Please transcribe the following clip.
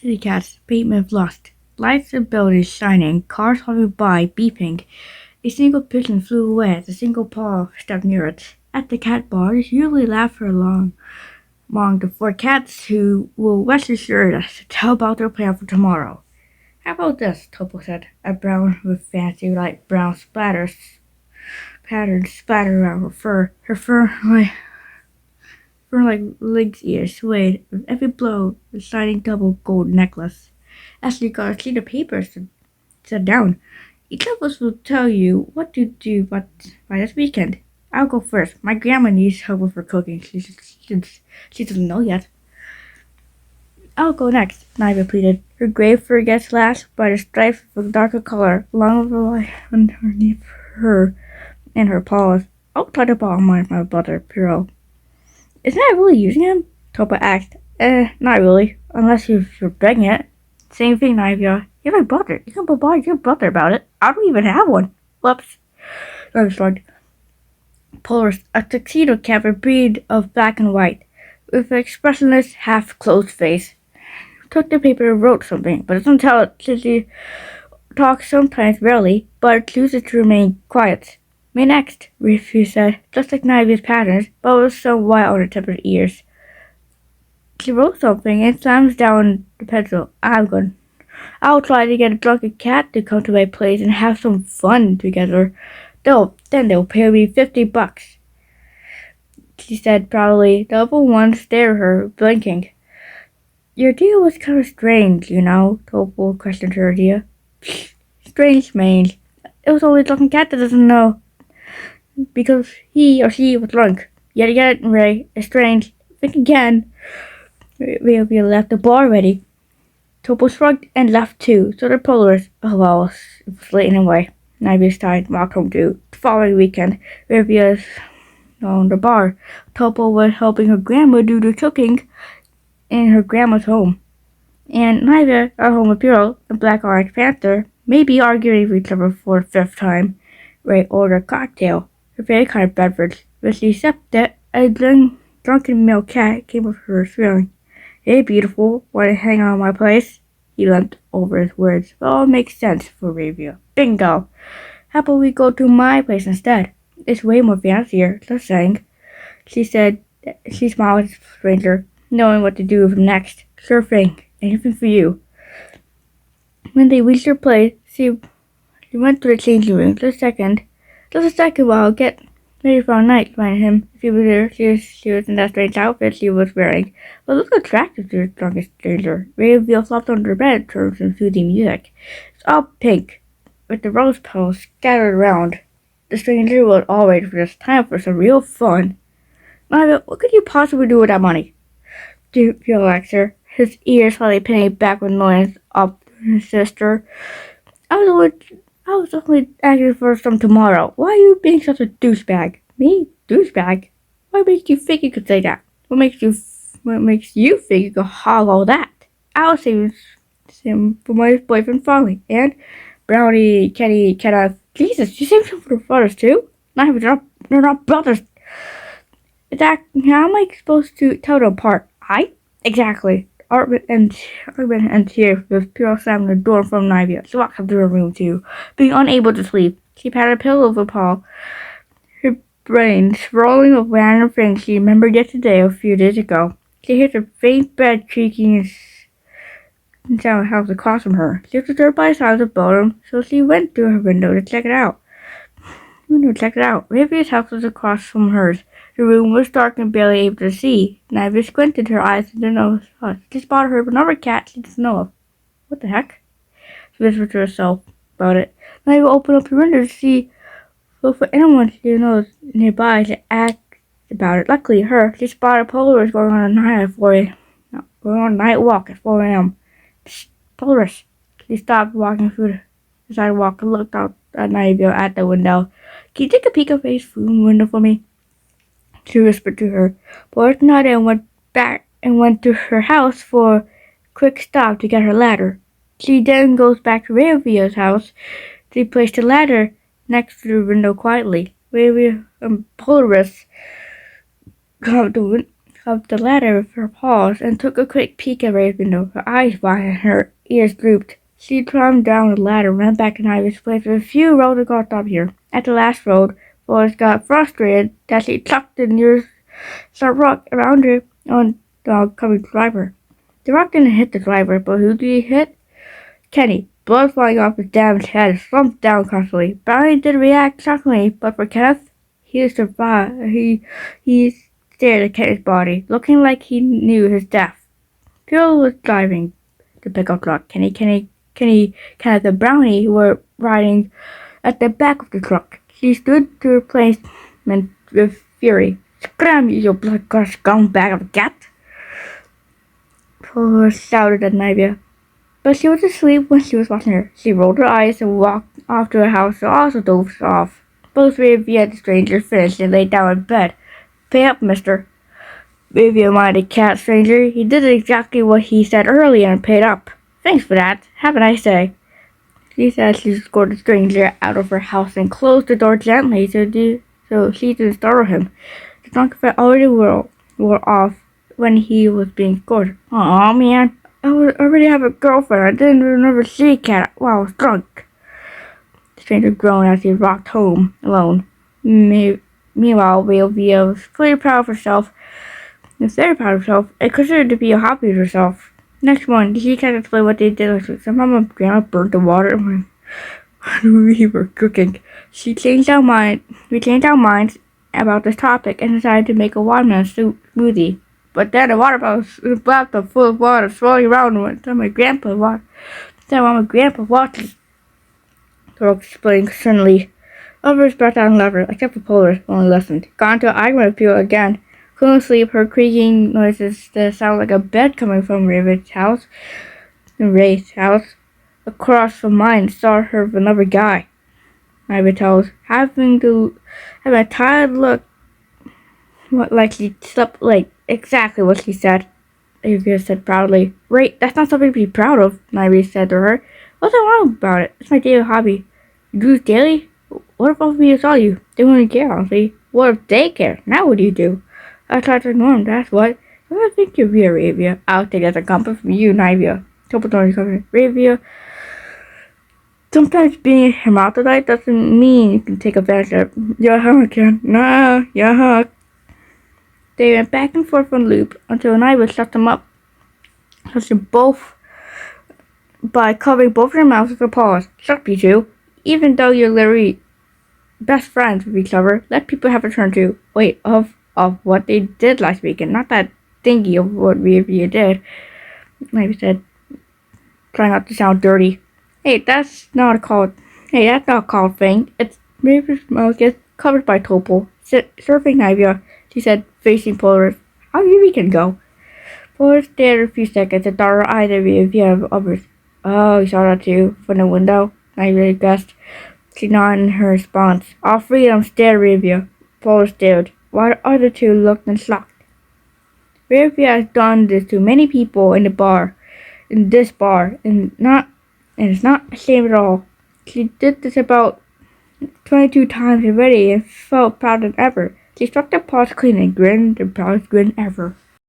City cats, pavement lost. Lights and buildings shining, cars hovering by, beeping. A single pigeon flew away as a single paw stepped near it. At the cat bars, usually laughter among the four cats who will rest assured us to tell about their plan for tomorrow. How about this? Topo said, a brown with fancy light brown patterns splattered around her fur. Her fur like lynx ears swayed with every blow a shining double gold necklace. As you got a sheet of paper set down, each of us will tell you what to do by this weekend. I'll go first. My grandma needs help with her cooking. She doesn't know yet. I'll go next, Naiva pleaded. Her gray fur gets lashed by the stripes of a darker color along the line underneath her and her paws. I'll try to borrow mine from my brother, Piro. Isn't that really using him? Topa asked. Not really, unless you're begging it. Same thing, Naiva. You're my brother. You can bombard your brother about it. I don't even have one. Whoops. Naiva shrugged. Polaris, a tuxedo cat, a breed of black and white, with an expressionless, half-closed face. Took the paper and wrote something, but doesn't tell it since she talks sometimes rarely, but chooses to remain quiet. Me next, Rifu said, just like Naiva's patterns, but with some white on her tip of her ears. She wrote something and slams down the pencil. I'll try to get a drunken cat to come to my place and have some fun together. Then they'll pay me $50. She said proudly. The other one stared at her, blinking. Your deal was kind of strange, you know, Topo questioned her idea. Strange means it was only a drunken cat that doesn't know. Because he or she was drunk. Yet again, Ray, it's strange. Think again. We left the bar already. Topo shrugged and left too, so the Polaris, oh well, it was late anyway. Naiva's tired, walked home too. The following weekend, Rivia's on the bar. Topo was helping her grandma do the cooking in her grandma's home. And Naiva, at home with Piro, the Black Orange Panther, may be arguing with each other for the fifth time. Ray ordered a cocktail, her favorite kind of beverage. When she sipped it, a drunken male cat came with her feeling. Hey, beautiful, want to hang out at my place? He leant over his words. It all makes sense for Ravia. Bingo! How about we go to my place instead? It's way more fancier, just saying. She said. She smiled at the stranger, knowing what to do with him next. Sure thing. Anything for you. When they reached her place, she went to the changing room. Just a second while I'll get ready for a night, reminded him. She was there. She was in that strange outfit she was wearing, but looked attractive to the drunken stranger. Ravia flopped under the bed, turned some soothing music. It's all pink, with the rose petals scattered around. The stranger was all ready for this time for some real fun. Naiva, what could you possibly do with that money? Pio asked her, his ears slightly pinning back with noise up to his sister. I was only asking for some tomorrow. Why are you being such a douchebag? Me? Douchebag? What makes you think you could say that? What makes you think you could hog all that? I'll save him for my boyfriend Farley. And Brownie, Kenny, Kenneth. Jesus, you saved him for the brothers too? They're not brothers. How am I supposed to tell them apart? Exactly. Argument ends here with Piro slamming the door from Nivea. She walks up to her room too, being unable to sleep. She patted a pillow over Paul, her brain swirling with random things she remembered yesterday or a few days ago. She hears a faint bed creaking and sound house across from her. She was disturbed by the sounds of boredom, so she went to her window to check it out. Rivia's house was across from hers. The room was dark and barely able to see. Naiva squinted her eyes and didn't know she spotted her with another cat she doesn't know of. What the heck? She whispered to herself about it. Naiva opened up her window to see look for anyone she knows nearby to ask about it. Luckily, she spotted Polaris going on a night walk at 4 a.m. Polaris. She stopped walking through the sidewalk and looked out at Naiva at the window. Can you take a peek of his room window for me? She whispered to her. Polaris nodded and went to her house for a quick stop to get her ladder. She then goes back to Ravia's house. She placed the ladder next to the window quietly. Ravia and Polaris come up to up the ladder with her paws and took a quick peek at Ray's window. Her eyes wide and her ears drooped. She climbed down the ladder and ran back to Ivy's place with a few rows of cars up here. At the last road, Boris got frustrated that she chucked the nearest rock around her on the oncoming driver. The rock didn't hit the driver, but who did he hit? Kenny, blood flying off his damaged head, slumped down constantly. Brownie did react shockingly, but for Kenneth, he survived. He stared at Kenny's body, looking like he knew his death. Phil was driving the pickup truck. Kenneth, and Brownie were riding at the back of the truck. She stood to replacement with fury. Scram, you blood-crushed scumbag of a cat! Paul shouted at Nivea. But she was asleep when she was watching her. She rolled her eyes and walked off to her house and also dozed off. Both Ravia and the stranger finished and lay down in bed. Pay up, mister. Ravia minded cat stranger. He did exactly what he said earlier and paid up. Thanks for that. Have a nice day. She said she escorted the stranger out of her house and closed the door gently so she didn't startle him. The drunk effect already wore off when he was being escorted. Aw, man. I already have a girlfriend. I didn't remember see cat while I was drunk. The stranger groaned as he rocked home alone. Meanwhile, Ravia was very proud of herself. Very proud of herself and considered to be happy with herself. Next morning, she can't explain what they did last week. Some mama and grandma burnt the water when we were cooking. We changed our minds about this topic and decided to make a watermelon smoothie. But then the water bottle was black and full of water swirling around one time my grandpa watched. Thor explained suddenly. Others brought down lever, except for Polar, only listened. Got into an argument with people again. Couldn't sleep, heard creaking noises that sounded like a bed coming from Ray's house. Across from mine, saw her with another guy. Ivy tells, having a tired look, like she slept late. Exactly what she said. Ivy said proudly. Ray, that's not something to be proud of, Ivy said to her. What's wrong about it? It's my daily hobby. You do it daily? What if all people saw you? They wouldn't care, honestly. What if they care? Now what do you do? I tried to ignore him, that's what. I don't think you're real, Ravia. I'll take it as a compliment from you, Nivea. Topatone's coming. Ravia. Sometimes being a hermaphrodite doesn't mean you can take advantage of it. Yeah, I can. Nah, yeah. They went back and forth on loop until Nivea shut them up. Touching both by covering both their mouths with her paws. Shut up, you two. Even though you're literally best friends with each other, let people have a turn to. Wait, of what they did last weekend, not that thingy of what Ravia did. Ivy said, trying not to sound dirty. Hey, that's not a called thing. It's Ravia's mouth gets covered by Topol. Surfing Nivea, she said, facing Polaris. How your weekend go? Polaris stared a few seconds and thought her eyes at Ravia of others. Oh, you saw that too, from the window? Nivea guessed. She nodded in her response. All three of them stared at Ravia. Polaris stared. While the other two looked and shocked. Ravia has done this to many people in this bar, and it's not ashamed at all. She did this about 22 times already and felt prouder than ever. She struck the paws clean and grinned the proudest grin ever.